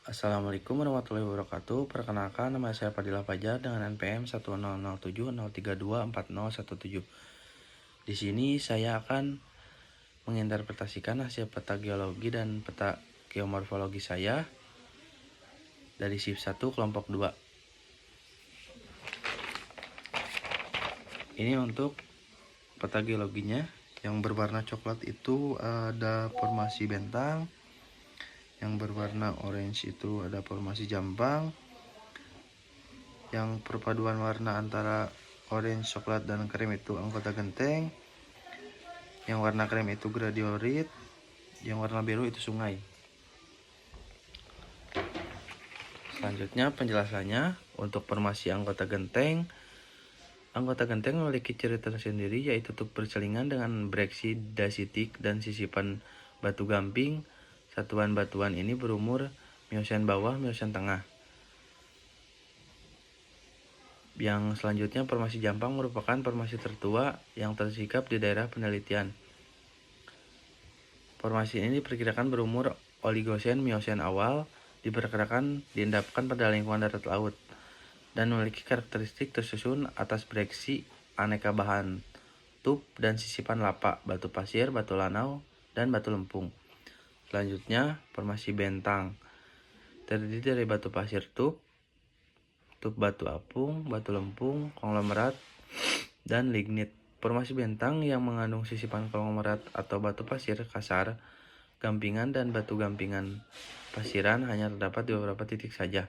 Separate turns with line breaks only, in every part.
Assalamualaikum warahmatullahi wabarakatuh. Perkenalkan, nama saya Fadilah Fajar dengan NPM 100703240017. Di sini saya akan menginterpretasikan hasil peta geologi dan peta geomorfologi saya dari shift 1 kelompok 2. Ini untuk peta geologinya. Yang berwarna coklat itu ada formasi bentang. Yang berwarna orange itu ada formasi jambang. Yang perpaduan warna antara orange, coklat, dan krem itu anggota genteng. Yang warna krem itu gradiorit. Yang warna biru itu sungai. Selanjutnya penjelasannya untuk formasi anggota genteng. Anggota genteng memiliki ciri tersendiri, yaitu tuk berselingan dengan breksi dasitik dan sisipan batu gamping. Satuan batuan ini berumur Miosen bawah, Miosen tengah. Yang selanjutnya formasi jambang merupakan formasi tertua yang tersikap di daerah penelitian. Formasi ini diperkirakan berumur Oligosen Miosen awal, diperkirakan diendapkan pada lingkungan darat laut, dan memiliki karakteristik tersusun atas breksi aneka bahan tup dan sisipan lapa, batu pasir, batu lanau, dan batu lempung. Selanjutnya, formasi bentang terdiri dari batu pasir tup batu apung, batu lempung, konglomerat, dan lignit. Formasi bentang yang mengandung sisipan konglomerat atau batu pasir kasar, gampingan, dan batu gampingan pasiran hanya terdapat di beberapa titik saja.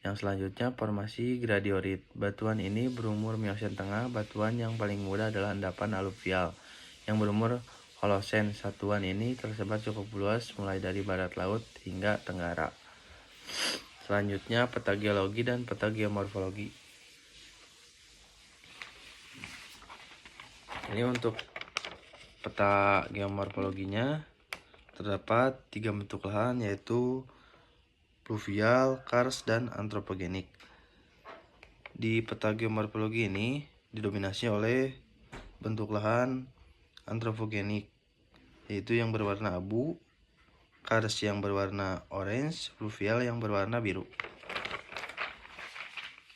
Yang selanjutnya formasi gradiorit. Batuan ini berumur Miosen tengah. Batuan yang paling muda adalah endapan aluvial yang berumur Holosen. Satuan ini tersebar cukup luas mulai dari barat laut hingga tenggara. Selanjutnya peta geologi dan peta geomorfologi. Ini untuk peta geomorfologinya terdapat 3 bentuk lahan, yaitu pluvial, kars, dan antropogenik. Di peta geomorfologi ini didominasi oleh bentuk lahan antropogenik, yaitu yang berwarna abu, kars yang berwarna orange, pluvial yang berwarna biru.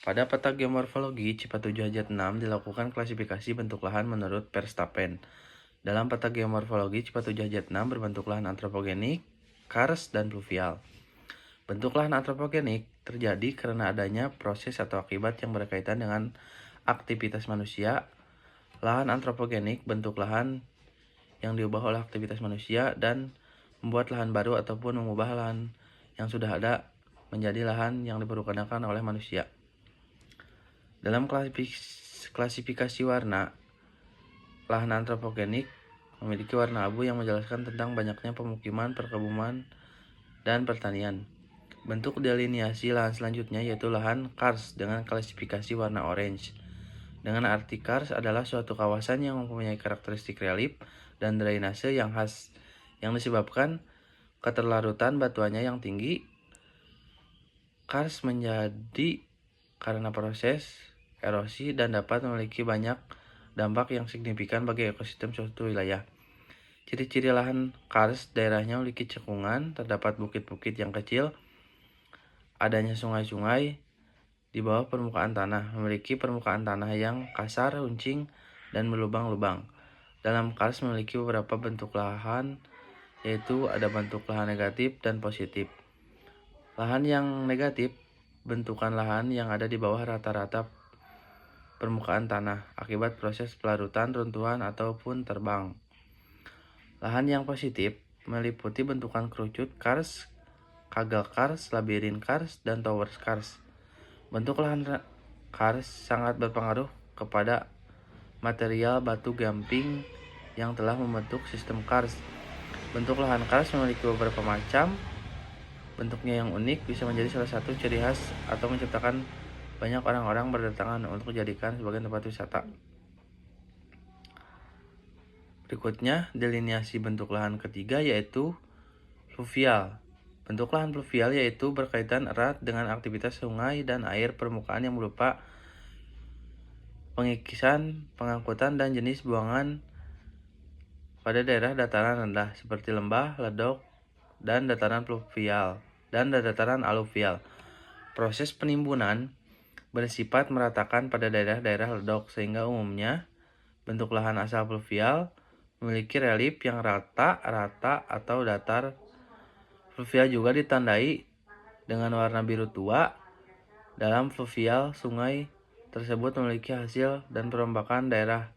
Pada peta geomorfologi CIPA 7-6 dilakukan klasifikasi bentuk lahan menurut Verstappen. Dalam peta geomorfologi CIPA 7-6 berbentuk lahan antropogenik, kars, dan pluvial. Bentuk lahan antropogenik terjadi karena adanya proses atau akibat yang berkaitan dengan aktivitas manusia. Lahan antropogenik bentuk lahan yang diubah oleh aktivitas manusia dan membuat lahan baru ataupun mengubah lahan yang sudah ada menjadi lahan yang dipergunakan oleh manusia. Dalam klasifikasi warna, lahan antropogenik memiliki warna abu yang menjelaskan tentang banyaknya pemukiman, perkebunan, dan pertanian. Bentuk delineasi lahan selanjutnya yaitu lahan kars dengan klasifikasi warna orange. Dengan arti kars adalah suatu kawasan yang mempunyai karakteristik relief dan drainase yang khas, yang disebabkan keterlarutan batuannya yang tinggi. Kars menjadi karena proses erosi dan dapat memiliki banyak dampak yang signifikan bagi ekosistem suatu wilayah. Ciri-ciri lahan kars: daerahnya memiliki cekungan, terdapat bukit-bukit yang kecil, adanya sungai-sungai di bawah permukaan tanah, memiliki permukaan tanah yang kasar, runcing, dan berlubang-lubang. Dalam kars memiliki beberapa bentuk lahan, yaitu ada bentuk lahan negatif dan positif. Lahan yang negatif, bentukan lahan yang ada di bawah rata-rata permukaan tanah akibat proses pelarutan, runtuhan, ataupun terbang. Lahan yang positif meliputi bentukan kerucut kars, kagel kars, labirin kars, dan tower kars. Bentuk lahan kars sangat berpengaruh kepada material batu gamping yang telah membentuk sistem kars. Bentuk lahan kars memiliki beberapa macam. Bentuknya yang unik bisa menjadi salah satu ciri khas atau menciptakan banyak orang-orang berdatangan untuk dijadikan sebagai tempat wisata. Berikutnya, delineasi bentuk lahan ketiga yaitu pluvial. Bentuk lahan pluvial yaitu berkaitan erat dengan aktivitas sungai dan air permukaan yang berupa pengikisan, pengangkutan, dan jenis buangan pada daerah dataran rendah seperti lembah, ledok, dan dataran pluvial. dan dataran aluvial. Proses penimbunan bersifat meratakan pada daerah-daerah ledok, sehingga umumnya bentuk lahan asal pluvial memiliki relief yang rata atau datar. Pluvial juga ditandai dengan warna biru tua. Dalam pluvial, sungai tersebut memiliki hasil dan perombakan daerah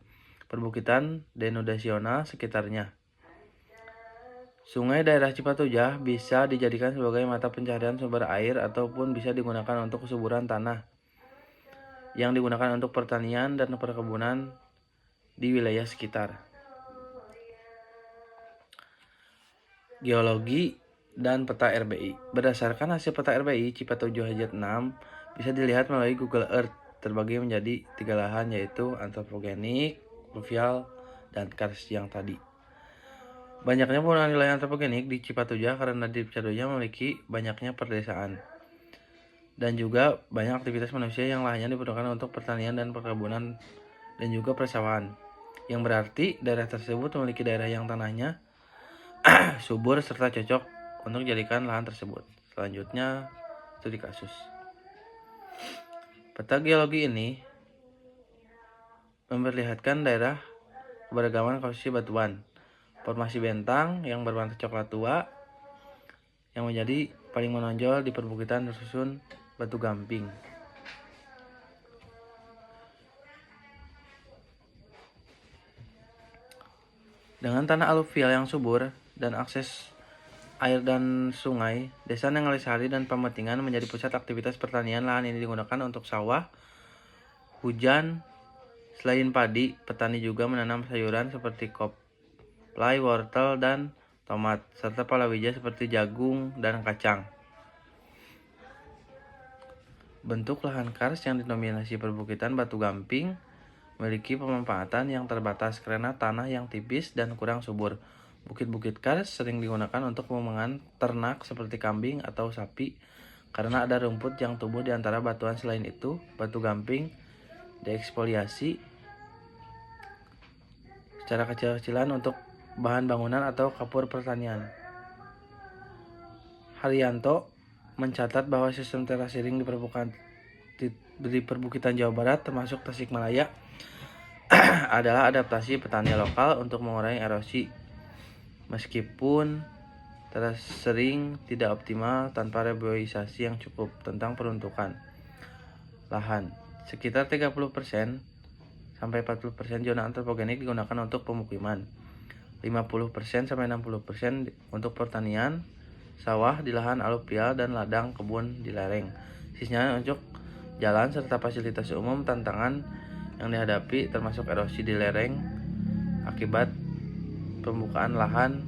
perbukitan denudasional sekitarnya. Sungai daerah Cipatujah bisa dijadikan sebagai mata pencaharian sumber air ataupun bisa digunakan untuk kesuburan tanah yang digunakan untuk pertanian dan perkebunan di wilayah sekitar. Geologi dan peta RBI. Berdasarkan hasil peta RBI Cipatujah Hajat 6 bisa dilihat melalui Google Earth, terbagi menjadi 3 lahan, yaitu antropogenik, pluvial, dan karst yang tadi. Banyaknya penggunaan wilayah antropogenik di Cipatujah karena di Cipatujah memiliki banyaknya perdesaan dan juga banyak aktivitas manusia yang lahannya diperuntukkan untuk pertanian dan perkebunan dan juga persawahan, yang berarti daerah tersebut memiliki daerah yang tanahnya subur serta cocok untuk dijadikan lahan tersebut. Selanjutnya, studi kasus. Peta geologi ini memperlihatkan daerah keberagaman komposisi batuan. Formasi bentang yang berwarna coklat tua yang menjadi paling menonjol di perbukitan tersusun batu gamping. Dengan tanah aluvial yang subur dan akses air dan sungai, Desa Nengalesari dan Pametingan menjadi pusat aktivitas pertanian. Lahan ini digunakan untuk sawah, hujan. Selain padi, petani juga menanam sayuran seperti koplai, wortel, dan tomat, serta palawija seperti jagung dan kacang. Bentuk lahan karst yang didominasi perbukitan batu gamping memiliki pemanfaatan yang terbatas karena tanah yang tipis dan kurang subur. Bukit-bukit karst sering digunakan untuk pemangan ternak seperti kambing atau sapi karena ada rumput yang tumbuh di antara batuan. Selain itu, batu gamping diekspoliasi secara kecil-kecilan untuk bahan bangunan atau kapur pertanian. Haryanto mencatat bahwa sistem terasering di perbukitan Jawa Barat termasuk Tasikmalaya adalah adaptasi petani lokal untuk mengurangi erosi. Meskipun terasering tidak optimal tanpa reboisasi yang cukup. Tentang peruntukan lahan, sekitar 30% sampai 40% zona antropogenik digunakan untuk pemukiman, 50% sampai 60% untuk pertanian, sawah di lahan aluvial dan ladang kebun di lereng. Sisanya untuk jalan serta fasilitas umum. Tantangan yang dihadapi termasuk erosi di lereng akibat pembukaan lahan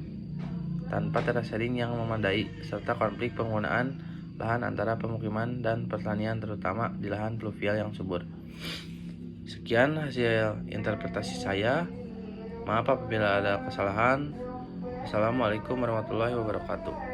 tanpa terasering yang memadai serta konflik penggunaan lahan antara pemukiman dan pertanian, terutama di lahan pluvial yang subur. Sekian hasil interpretasi saya. Maaf apabila ada kesalahan. Assalamualaikum warahmatullahi wabarakatuh.